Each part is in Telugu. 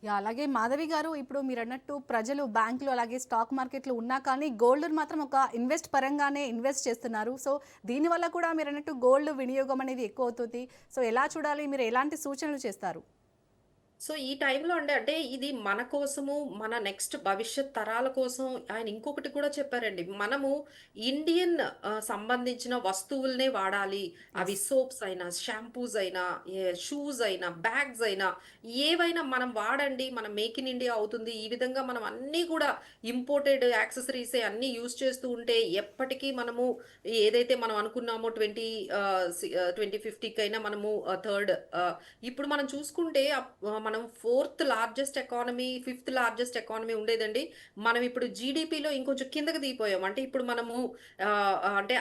అలాగే మాధవి గారు, ఇప్పుడు మీరన్నట్టు ప్రజలు బ్యాంకులు అలాగే స్టాక్ మార్కెట్లు ఉన్నా కానీ గోల్డ్‌ని మాత్రం ఒక పరంగానే ఇన్వెస్ట్ చేస్తున్నారు. సో, దీనివల్ల కూడా మీరన్నట్టు గోల్డ్ వినియోగం అనేది ఎక్కువవుతుంది. సో, ఎలా చూడాలి? మీరు ఎలాంటి సూచనలు చేస్తారు? సో, ఈ టైంలో అంటే ఇది మన కోసము, మన నెక్స్ట్ భవిష్యత్ తరాల కోసం ఆయన ఇంకొకటి కూడా చెప్పారండి. మనము ఇండియన్ సంబంధించిన వస్తువులనే వాడాలి. అవి యెస్. సోప్స్ అయినా, షాంపూస్ అయినా, షూస్ అయినా, బ్యాగ్స్ అయినా ఏవైనా మనం వాడండి. మన మేక్ ఇన్ ఇండియా అవుతుంది. ఈ విధంగా మనం అన్నీ కూడా ఇంపోర్టెడ్ యాక్సెసరీసే అన్నీ యూజ్ చేస్తూ ఉంటే ఎప్పటికీ మనము ఏదైతే మనం అనుకున్నామో 2050కైనా మనము థర్డ్ ఇప్పుడు మనం చూసుకుంటే మనం fourth largest economy, fifth largest economy ఉండేదండి. మనం ఇప్పుడు జీడీపీలో ఇంకొంచెం కిందకి దిగిపోయాం. అంటే ఇప్పుడు మనము అంటే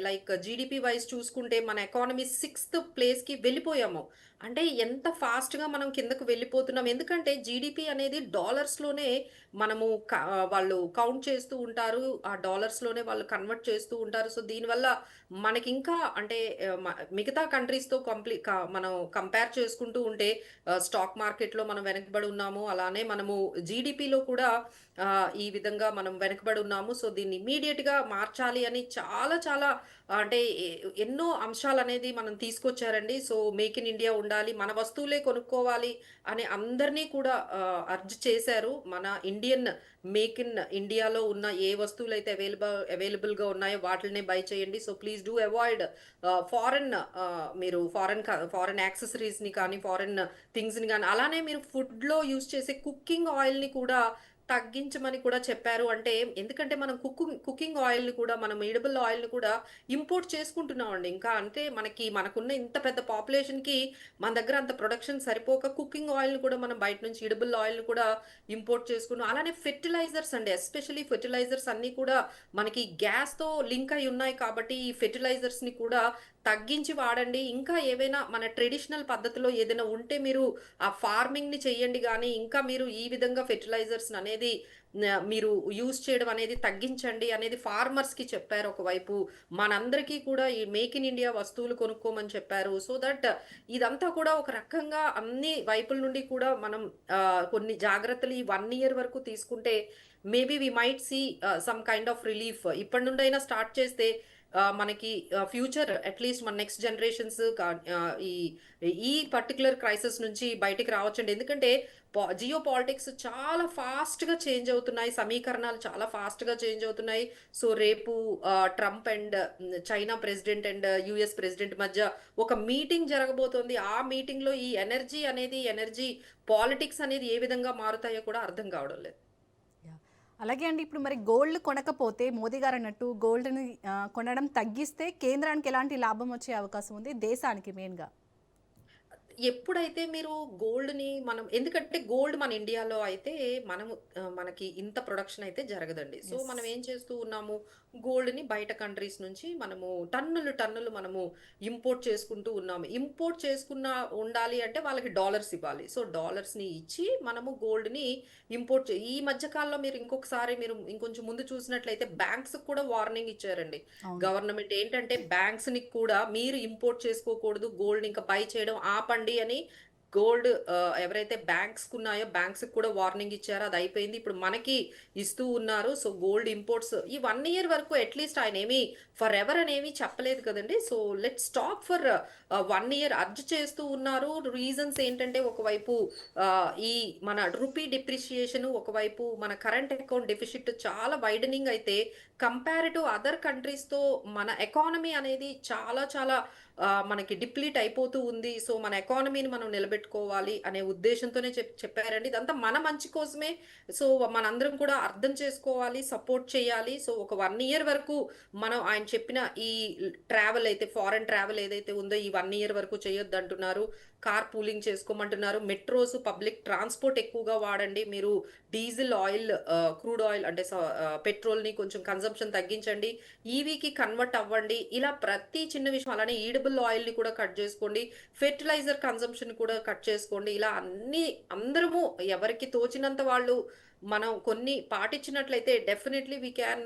లైక్ జీడీపీ వైస్ చూసుకుంటే మన ఎకానమీ సిక్స్త్ ప్లేస్‌కి వెళ్ళిపోయాము. అంటే ఎంత ఫాస్ట్‌గా మనం కిందకు వెళ్ళిపోతున్నాం. ఎందుకంటే జీడీపీ అనేది డాలర్స్‌లోనే మనము వాళ్ళు కౌంట్ చేస్తూ ఉంటారు. ఆ డాలర్స్‌లోనే వాళ్ళు కన్వర్ట్ చేస్తూ ఉంటారు. సో, దీనివల్ల మనకింకా అంటే మిగతా కంట్రీస్‌తో మనం కంపేర్ చేసుకుంటూ ఉంటే స్టాక్ మార్కెట్‌లో మనం వెనకబడి ఉన్నాము. అలానే మనము జీడీపీలో కూడా ఈ విధంగా మనం వెనకబడి ఉన్నాము. సో, దీన్ని ఇమ్మీడియేట్‌గా మార్చాలి అని చాలా చాలా అంటే ఎన్నో అంశాలనేది మనం తీసుకొచ్చారండి. సో, మేక్ ఇన్ ఇండియా ఉండాలి. మన వస్తువులే కొనుక్కోవాలి అని అందరినీ కూడా అర్జ్ చేశారు. మన ఇండియన్ మేక్ ఇన్ ఇండియాలో ఉన్న ఏ వస్తువులైతే అవైలబుల్‌గా ఉన్నాయో వాటిల్నే బై చేయండి. So, please do avoid foreign మీరు ఫారెన్ యాక్సెసరీస్‌ని కానీ, ఫారెన్ థింగ్స్‌ని గాని, అలానే మీరు ఫుడ్‌లో యూజ్ చేసే కుకింగ్ ఆయిల్‌ని కూడా తగ్గించమని కూడా చెప్పారు. అంటే ఎందుకంటే మనం కుకింగ్ ఆయిల్‌ని కూడా మనం ఎడిబుల్ ఆయిల్‌ని కూడా ఇంపోర్ట్ చేసుకుంటున్నామండి. ఇంకా అంటే మనకున్న ఇంత పెద్ద పాపులేషన్‌కి మన దగ్గర అంత ప్రొడక్షన్ సరిపోక కుకింగ్ ఆయిల్‌ని కూడా మనం బయట నుంచి ఎడిబుల్ ఆయిల్‌ని కూడా ఇంపోర్ట్ చేసుకున్నాం. అలానే ఫెర్టిలైజర్స్ అండి. ఎస్పెషల్లీ ఫెర్టిలైజర్స్ అన్నీ కూడా మనకి గ్యాస్‌తో లింక్ అయి ఉన్నాయి కాబట్టి ఈ ఫెర్టిలైజర్స్‌ని కూడా తగ్గించి వాడండి. ఇంకా ఏవైనా మన ట్రెడిషనల్ పద్ధతిలో ఏదైనా ఉంటే మీరు ఆ ఫార్మింగ్‌ని చెయ్యండి గానీ, ఇంకా మీరు ఈ విధంగా ఫెర్టిలైజర్స్‌ననేది మీరు యూజ్ చేయడం అనేది తగ్గించండి అనేది ఫార్మర్స్‌కి చెప్పారు ఒకవైపు. మనందరికీ కూడా ఈ మేక్ ఇన్ ఇండియా వస్తువులు కొనుక్కోమని చెప్పారు. సో దట్ ఇదంతా కూడా ఒక రకంగా అన్ని వైపుల నుండి కూడా మనం కొన్ని జాగ్రత్తలు ఈ 1 ఇయర్ వరకు తీసుకుంటే maybe we might see some kind of relief. ఇప్పటి నుండైనా స్టార్ట్ చేస్తే మనకి ఫ్యూచర్ అట్‌లీస్ట్ మన నెక్స్ట్ జనరేషన్స్ ఈ ఈ పర్టిక్యులర్ క్రైసిస్ నుంచి బయటికి రావచ్చండి. ఎందుకంటే జియో పాలిటిక్స్ చాలా ఫాస్ట్‌గా చేంజ్ అవుతున్నాయి. సమీకరణాలు చాలా ఫాస్ట్‌గా చేంజ్ అవుతున్నాయి. సో, రేపు Trump and China president and US president మధ్య ఒక మీటింగ్ జరగబోతోంది. ఆ మీటింగ్‌లో ఈ ఎనర్జీ పాలిటిక్స్ అనేది ఏ విధంగా మారుతాయో కూడా అర్థం కావడం లేదు. యాహ్! అలాగే అండి, ఇప్పుడు మరి గోల్డ్ కొనకపోతే మోదీ గారన్నట్టు గోల్డ్‌ని కొనడం తగ్గిస్తే కేంద్రానికి ఎలాంటి లాభం వచ్చే అవకాశం ఉంది? దేశానికి మెయిన్‌గా. ఎప్పుడైతే మీరు గోల్డ్‌ని మనం ఎందుకంటే గోల్డ్ మన ఇండియాలో అయితే మనకి ఇంత ప్రొడక్షన్ అయితే జరగదండి. So, yes. మనం ఏం చేస్తూ ఉన్నాము, గోల్డ్‌ని బయట కంట్రీస్ నుంచి మనము టన్నులు మనము ఇంపోర్ట్ చేసుకుంటూ ఉన్నాము. ఇంపోర్ట్ చేసుకున్న ఉండాలి అంటే వాళ్ళకి డాలర్స్ ఇవ్వాలి. సో, డాలర్స్‌ని ఇచ్చి మనము గోల్డ్‌ని ఈ మధ్య కాలంలో మీరు ఇంకొకసారి మీరు ఇంకొంచెం ముందు చూసినట్లయితే బ్యాంక్స్‌కి కూడా వార్నింగ్ ఇచ్చారండి. అవును. గవర్నమెంట్ ఏంటంటే బ్యాంక్స్‌ని కూడా మీరు ఇంపోర్ట్ చేసుకోకూడదు. గోల్డ్‌ని ఇంకా బై చేయడం ఆపండి అని ఎవరైతే బ్యాంక్స్‌కున్నాయో బ్యాంక్స్‌కి కూడా వార్నింగ్ ఇచ్చారో అదయిపోయింది. ఇప్పుడు మనకి ఇస్తూ ఉన్నారు. సో, గోల్డ్ ఇంపోర్ట్స్ ఈ 1 ఇయర్ వరకు అట్‌లీస్ట్ ఆయనేమి ఫరెవర్ అనేమి చెప్పలేదు కదండీ. So, let's talk for 1 year urge చేస్తూ ఉన్నారు. రీజన్స్ ఏంటంటే ఒకవైపు ఈ మన రూపీ డిప్రిషియేషన్, ఒకవైపు మన కరెంట్ అకౌంట్ డెఫిసిట్ చాలా వైడనింగ్ అయితే కంపేర్ టు అదర్ కంట్రీస్‌తో మన ఎకానమీ అనేది చాలా చాలా మనకి డిప్లీట్ అయిపోతూ ఉంది. సో, మన ఎకానమీని మనం నిలబెట్టుకోవాలి అనే ఉద్దేశ్యంతోనే చెప్పారండి. ఇదంతా మన మంచి కోసమే. సో, మనందరం కూడా అర్థం చేసుకోవాలి, సపోర్ట్ చేయాలి. సో, ఒక 1 ఇయర్ వరకు మనం ఆయన చెప్పిన ఈ ఫారెన్ ట్రావెల్ ఏదైతే ఉందో ఈ 1 ఇయర్ వరకు చేయొద్దంటున్నారు. కార్ పూలింగ్ చేసుకోమంటున్నారు. మెట్రోస్, పబ్లిక్ ట్రాన్స్‌పోర్ట్ ఎక్కువగా వాడండి. మీరు డీజిల్ ఆయిల్, క్రూడ్ ఆయిల్ అంటే పెట్రోల్‌ని కొంచెం కన్జంప్షన్ తగ్గించండి. ఈవీకి కన్వర్ట్ అవ్వండి. ఇలా ప్రతి చిన్న విషయం అలానే ఈడబుల్ ఆయిల్‌ని కూడా కట్ జేసుకోండి. ఫెర్టిలైజర్ కన్జంప్షన్ కూడా కట్ చేసుకోండి. ఇలా అందరము ఎవరికి తోచినంత వాళ్ళు మనం కొన్ని పాటించినట్లయితే డెఫినైట్‌లీ వి క్యాన్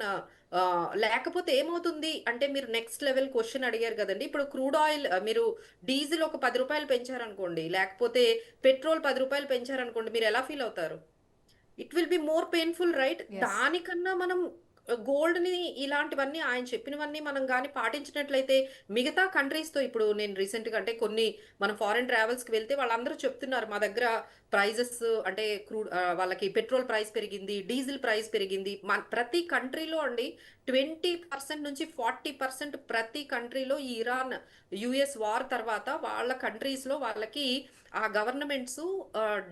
లేకపోతే ఏమవుతుంది అంటే మీరు నెక్స్ట్ లెవెల్ క్వెషన్ అడిగారు కదండీ! ఇప్పుడు క్రూడ్ ఆయిల్ మీరు డీజిల్ ఒక రూ. 10 పెంచారనుకోండి, లేకపోతే పెట్రోల్ రూ. 10 పెంచారనుకోండి మీరెలా ఫీల్ అవుతారు? It will be more painful right? Yes. దానికన్నా మనం గోల్డ్‌ని ఇలాంటివన్నీ ఆయన చెప్పినవన్నీ మనం గాని పాటించినట్లయితే మిగతా కంట్రీస్‌తో ఇప్పుడు నేను రీసెంట్‌గా అంటే కొన్ని మనం ఫారెన్ ట్రావెల్స్‌కి వెళ్తే వాళ్ళందరూ చెప్తున్నారు. మా దగ్గర ప్రైజెస్ అంటే వాళ్ళకి పెట్రోల్ ప్రైస్ పెరిగింది, డీజిల్ ప్రైస్ పెరిగింది. ప్రతి కంట్రీలో అండి 20% నుంచి 40% ప్రతి కంట్రీలో ఈ ఇరాన్, యూఎస్ వార్ తర్వాత వాళ్ళ కంట్రీస్‌లో వాళ్ళకి ఆ గవర్నమెంట్సు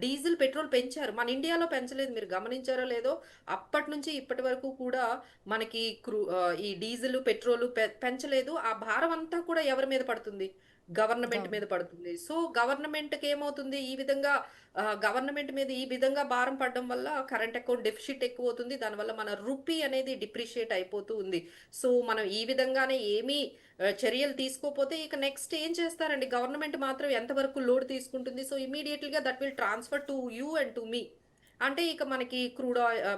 డీజిల్, పెట్రోల్ పెంచారు. మన ఇండియాలో పెంచలేదు. మీరు గమనించారో లేదో అప్పటి నుంచి ఇప్పటి వరకు కూడా మనకి ఈ డీజిల్, పెట్రోల్ పెంచలేదు. ఆ భారం అంతా కూడా ఎవరి మీద పడుతుంది? గవర్నమెంట్ మీద గవర్నమెంట్. పడుతుంది. సో, గవర్నమెంట్‌కి ఏమవుతుంది? ఈ విధంగా గవర్నమెంట్ మీద ఈ విధంగా భారం పడడం వల్ల కరెంట్ అకౌంట్ డెఫిసిట్ ఎక్కువవుతుంది. దానివల్ల మన రూపీ అనేది డిప్రిషియేట్ అయిపోతూ ఉంది. సో, మనం ఈ విధంగానే ఏమీ చర్యలు తీసుకోపోతే ఇక నెక్స్ట్ ఏం చేస్తారండి? గవర్నమెంట్ మాత్రం ఎంతవరకు లోడ్ తీసుకుంటుంది. సో, ఇమ్మీడియేట్‌లీగా that will transfer to you and to me. అంటే ఇక మనకి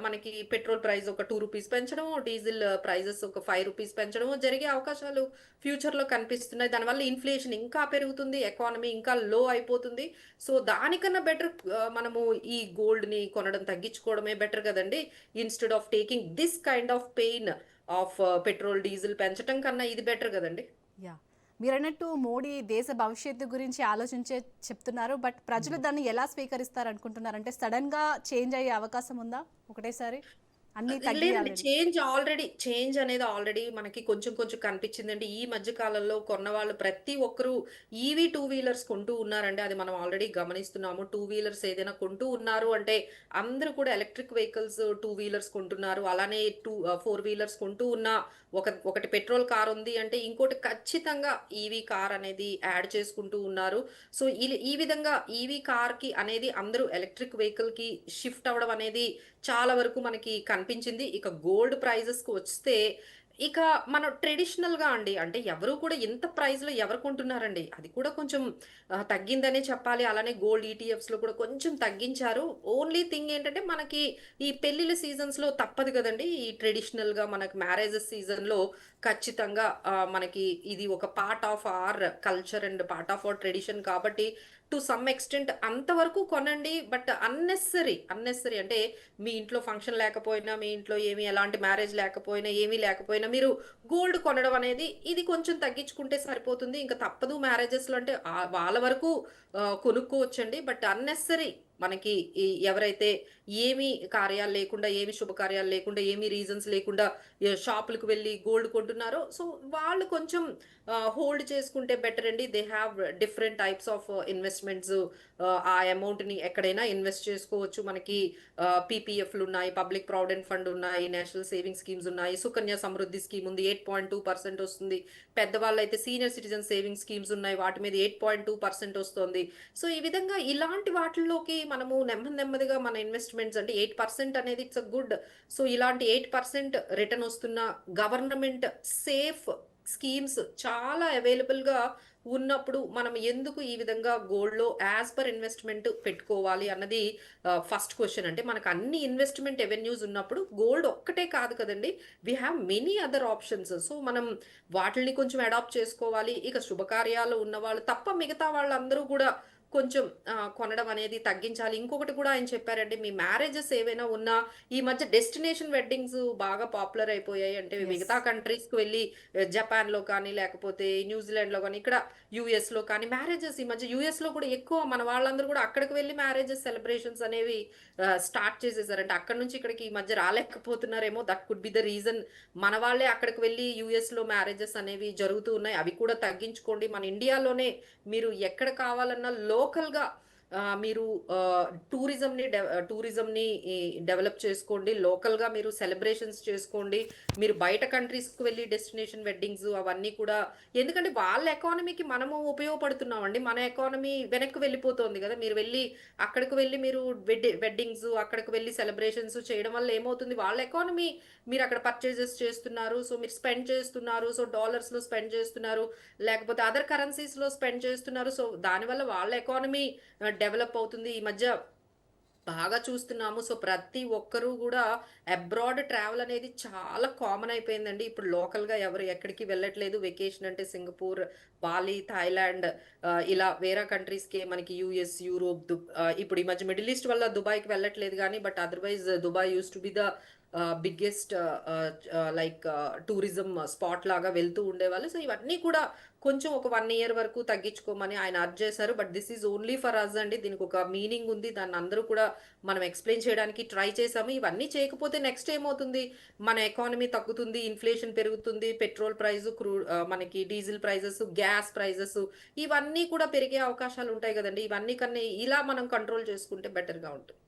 మనకి పెట్రోల్ ప్రైస్ ఒక రూ. 2 పెంచడమో, డీజిల్ ప్రైజెస్ ఒక రూ. 5 పెంచడమో జరిగే అవకాశాలు ఫ్యూచర్‌లో కనిపిస్తున్నాయి. దానివల్ల ఇన్‌ఫ్లేషన్ ఇంకా పెరుగుతుంది. ఎకానమీ ఇంకా లో అయిపోతుంది. సో, దానికన్నా బెటర్ మనము ఈ గోల్డ్‌ని కొనడం తగ్గించుకోవడమే బెటర్ గదండీ! Instead of taking this kind of pain of petrol, diesel పెంచటం కన్నా ఇది బెటర్ గదండీ! యాహ్! మీరన్నట్టు మోడీ దేశ భవిష్యత్తు గురించి ఆలోచించే చెప్తున్నారు. బట్ ప్రజలు దాన్ని ఎలా స్వీకరిస్తారనుకుంటున్నారు? అంటే సడెన్‌గా చేంజ్ అయ్యే అవకాశం ఉందా ఒకటేసారి? అన్నీ లేదండి. తగ్గియాలని. చేంజ్ అనేది ఆల్రెడీ మనకి కొంచెం కొంచెం కనిపించిందండి. ఈ మధ్య కాలంలో కొన్నవాళ్ళు ప్రతి ఒక్కరు ఈవీ టూ వీలర్స్ కొంటూ ఉన్నారండి. అది మనం ఆల్రెడీ గమనిస్తున్నాము. టూ వీలర్స్ ఏదైనా కొంటూ ఉన్నారు అంటే అందరూ కూడా ఎలక్ట్రిక్ వెహికల్స్ టూ వీలర్స్ కొంటున్నారు. అలానే ఫోర్ వీలర్స్ కొంటూ ఉన్న ఒకటి పెట్రోల్ కార్ ఉంది అంటే ఇంకోటి ఖచ్చితంగా ఈవీ కార్ అనేది యాడ్ చేసుకుంటూ ఉన్నారు. సో, ఈ విధంగా ఈవీ కార్‌కి అనేది అందరూ ఎలక్ట్రిక్ వెహికల్‌కి షిఫ్ట్ అవ్వడం అనేది చాలా వరకు మనకి కనిపించింది. ఇక గోల్డ్ ప్రైజెస్‌కి వస్తే, ఇక మనం ట్రెడిషనల్‌గా అండి అంటే ఎవరు కూడా ఇంత ప్రైస్‌లో ఎవరు కొంటున్నారండి? అది కూడా కొంచెం తగ్గిందనే చెప్పాలి. అలానే గోల్డ్ ఈటీఎఫ్స్‌లో కూడా కొంచెం తగ్గించారు. ఓన్లీ థింగ్ ఏంటంటే మనకి ఈ పెళ్ళిళ్ళ సీజన్స్‌లో తప్పదు గదండీ! ఈ ట్రెడిషనల్‌గా మనకి మ్యారేజెస్ సీజన్‌లో ఖచ్చితంగా మనకి ఇది ఒక part of our culture and part of our tradition కాబట్టి టు సమ్ ఎక్స్‌టెంట్ అంతవరకు కొనండి. బట్ అన్నెసెసరీ అంటే మీ ఇంట్లో ఫంక్షన్ లేకపోయినా, మీ ఇంట్లో ఏమి ఎలాంటి మ్యారేజ్ లేకపోయినా, ఏమీ లేకపోయినా మీరు గోల్డ్ కొనడం అనేది ఇది కొంచెం తగ్గించుకుంటే సరిపోతుంది. ఇంక తప్పదు మ్యారేజెస్‌లో అంటే వాళ్ళ వరకు కొనుక్కోవచ్చండి. బట్ అన్నెసెసరీ మనకి ఎవరైతే ఏమి కార్యాలు లేకుండా, ఏమి శుభకార్యాలు లేకుండా, ఏమి రీజన్స్ లేకుండా షాపులకు వెళ్లి గోల్డ్ కొంటున్నారో సో, వాళ్ళు కొంచెం హోల్డ్ చేసుకుంటే బెటర్ అండి. They have different types of investments. ఆ అమౌంట్‌ని ఎక్కడైనా ఇన్వెస్ట్ చేసుకోవచ్చు. మనకి పీపీఎఫ్‌లున్నాయి, పబ్లిక్ ప్రావిడెంట్ ఫండ్ ఉన్నాయి, నేషనల్ సేవింగ్ స్కీమ్స్ ఉన్నాయి, సుకన్య సమృద్ధి స్కీమ్ ఉంది. 8.2% వస్తుంది. పెద్దవాళ్ళైతే సీనియర్ సిటిజన్ సేవింగ్ స్కీమ్స్ ఉన్నాయి. వాటి మీద 8.2% వస్తోంది. సో, ఈ విధంగా ఇలాంటి వాటిల్లోకి మనము నెమ్మదిగా మన ఇన్వెస్ట్‌మెంట్స్ అంటే 8% అనేది ఇట్స్ అ గుడ్. సో, ఇలాంటి 8% రిటర్న్ వస్తున్న గవర్నమెంట్ సేఫ్ స్కీమ్స్ చాలా అవైలబుల్‌గా ఉన్నప్పుడు మనం ఎందుకు ఈ విధంగా గోల్డ్‌లో యాస్ పర్ ఇన్వెస్ట్‌మెంట్ పెట్టుకోవాలి అన్నది ఫస్ట్ క్వెషన్. అంటే మనకు అన్ని ఇన్వెస్ట్‌మెంట్ అవెన్యూస్ ఉన్నప్పుడు గోల్డ్ ఒక్కటే కాదు కదండీ! We have many other options. So, మనం వాటిల్ని కొంచెం అడాప్ట్ చేసుకోవాలి. ఇక శుభకార్యాలు ఉన్నవాళ్ళు తప్ప మిగతా వాళ్ళందరూ కూడా కొంచెం కొనడం అనేది తగ్గించాలి. ఇంకొకటి కూడా ఆయన చెప్పారండి. మీ మ్యారేజెస్ ఏవైనా ఉన్నా ఈ మధ్య డెస్టినేషన్ వెడ్డింగ్స్ బాగా పాపులర్ అయిపోయాయి. అంటే యెస్. మిగతా కంట్రీస్‌కి వెళ్లి జపాన్‌లో కానీ, లేకపోతే న్యూజిలాండ్‌లో గానీ, ఇక్కడ యూఎస్‌లో కానీ మ్యారేజెస్ ఈ మధ్య యూఎస్‌లో కూడా ఎక్కువ మన వాళ్ళందరూ కూడా అక్కడికి వెళ్లి మ్యారేజెస్ సెలబ్రేషన్స్ అనేవి స్టార్ట్ చేసేసారంట. అక్కడి నుంచి ఇక్కడికి ఈ మధ్య రాలేకపోతున్నారేమో that could be the reason. మన వాళ్ళే అక్కడికి వెళ్లి యూఎస్‌లో మ్యారేజెస్ అనేవి జరుగుతూ ఉన్నాయి. అవి కూడా తగ్గించుకోండి. మన ఇండియాలోనే మీరు ఎక్కడ కావాలన్నా లోకల్‌గా మీరు టూరిజంని డెవలప్ చేసుకోండి. లోకల్‌గా మీరు సెలబ్రేషన్స్ చేసుకోండి. మీరు బయట కంట్రీస్‌కి వెళ్లి డెస్టినేషన్ వెడ్డింగ్స్ అవన్నీ కూడా ఎందుకంటే వాళ్ళ ఎకానమీకి మనము ఉపయోగపడుతున్నామండి. మన ఎకానమీ వెనక్కి వెళ్ళిపోతోంది గదా! మీరు వెళ్లి అక్కడికి వెళ్లి మీరు వెడ్డింగ్స్ అక్కడికి వెళ్లి సెలబ్రేషన్స్ చేయడం వల్ల ఏమవుతుంది వాళ్ళ ఎకానమీ మీరక్కడ పర్చేజెస్ చేస్తున్నారు. సో, మీరు స్పెండ్ చేస్తున్నారు. సో, డాలర్స్‌లో స్పెండ్ చేస్తున్నారు. లేకపోతే అదర్ కరెన్సీస్‌లో స్పెండ్ చేస్తున్నారు. సో, దానివల్ల వాళ్ళ ఎకానమీ డెవలప్ అవుతుంది. ఈ మధ్య బాగా చూస్తున్నాము. సో, ప్రతి ఒక్కరు గూడా అబ్రాడ్ ట్రావెల్ అనేది చాలా కామన్ అయిపోయిందండి. ఇప్పుడు లోకల్‌గా ఎవరు ఎక్కడికి వెళ్ళట్లేదు. వెకేషన్ అంటే సింగపూర్, బాలి, థాయిలాండ్ ఇలా వేరే కంట్రీస్‌కే మనకి యూఎస్, యూరోప్, ఇప్పుడు ఈ మధ్య మిడిల్ ఈస్ట్ వల్ల దుబాయ్‌కి వెళ్ళట్లేదు గానీ, but otherwise Dubai used to be the biggest like tourism spot లాగా వెళ్తూ ఉండేవాళ్ళు. సో, ఇవన్నీ కూడా కొంచెం ఒక 1 ఇయర్ వరకు తగ్గించుకోమని ఆయన అర్జ్ చేశారు. But this is only for us అండి. దీనికొక మీనింగ్ ఉంది. దాన్నందరూ కూడా మనం ఎక్స్‌ప్లెయిన్ చేయడానికి ట్రై చేశాము. ఇవన్నీ చేయకపోతే నెక్స్ట్ ఏమవుతుంది? మన ఎకానమీ తగ్గుతుంది, ఇన్‌ఫ్లేషన్ పెరుగుతుంది, పెట్రోల్ ప్రైసు, మనకి డీజిల్ ప్రైజెస్, గ్యాస్ ప్రైజెస్ ఇవన్నీ కూడా పెరిగే అవకాశాలుంటాయి గదండీ! ఇవన్నీ కన్నా ఇలా మనం కంట్రోల్ చేసుకుంటే బెటర్‌గా ఉంటుంది.